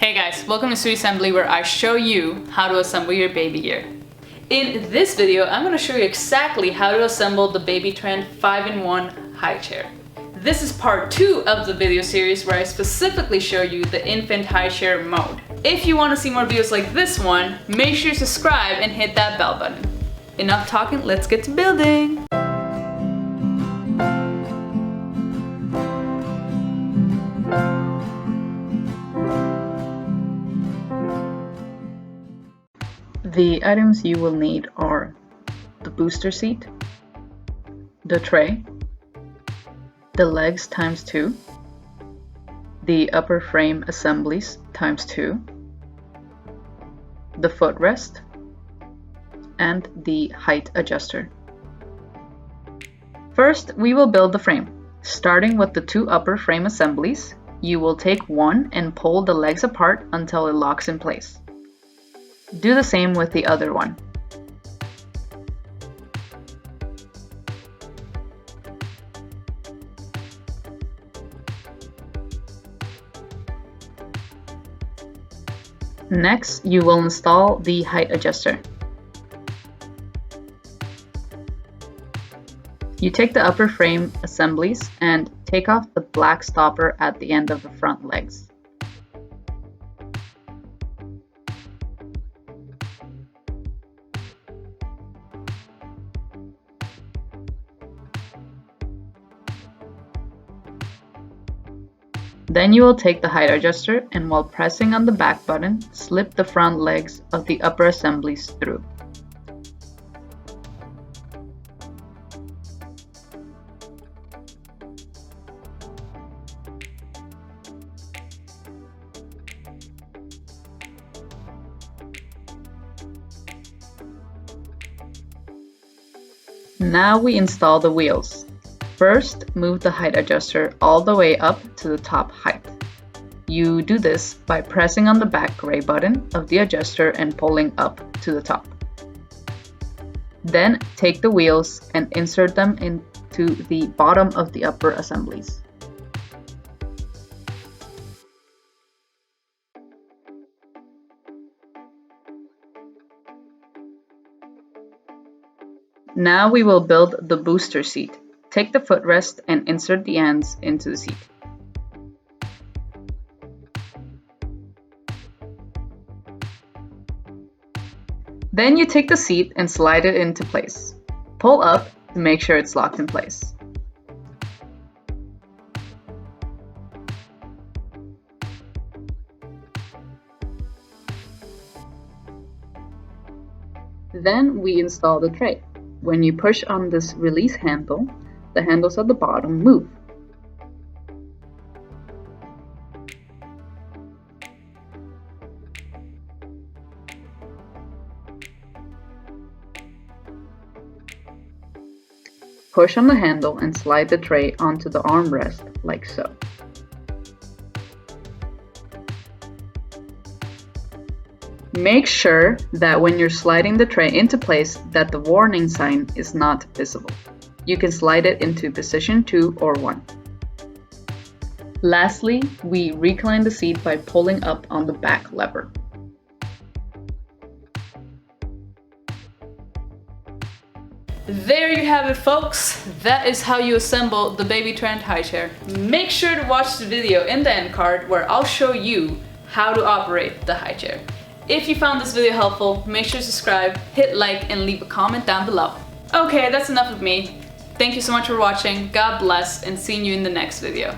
Hey guys, welcome to SweetieSembly, where I show you how to assemble your baby gear. In this video, I'm going to show you exactly how to assemble the Baby Trend 5-in-1 high chair. This is part 2 of the video series where I specifically show you the infant high chair mode. If you want to see more videos like this one, make sure you subscribe and hit that bell button. Enough talking, let's get to building! The items you will need are the booster seat, the tray, the legs ×2, the upper frame assemblies ×2, the footrest, and the height adjuster. First, we will build the frame. Starting with the 2 upper frame assemblies, you will take one and pull the legs apart until it locks in place. Do the same with the other one. Next, you will install the height adjuster. You take the upper frame assemblies and take off the black stopper at the end of the front legs. Then you will take the height adjuster and while pressing on the back button, slip the front legs of the upper assemblies through. Now we install the wheels. First, move the height adjuster all the way up to the top height. You do this by pressing on the back gray button of the adjuster and pulling up to the top. Then take the wheels and insert them into the bottom of the upper assemblies. Now we will build the booster seat. Take the footrest and insert the ends into the seat. Then you take the seat and slide it into place. Pull up to make sure it's locked in place. Then we install the tray. When you push on this release handle, the handles at the bottom move. Push on the handle and slide the tray onto the armrest like so. Make sure that when you're sliding the tray into place that the warning sign is not visible. You can slide it into position 2 or 1. Lastly, we recline the seat by pulling up on the back lever. There you have it, folks. That is how you assemble the Baby Trend high chair. Make sure to watch the video in the end card where I'll show you how to operate the high chair. If you found this video helpful, make sure to subscribe, hit like, and leave a comment down below. Okay, that's enough of me. Thank you so much for watching, God bless, and seeing you in the next video.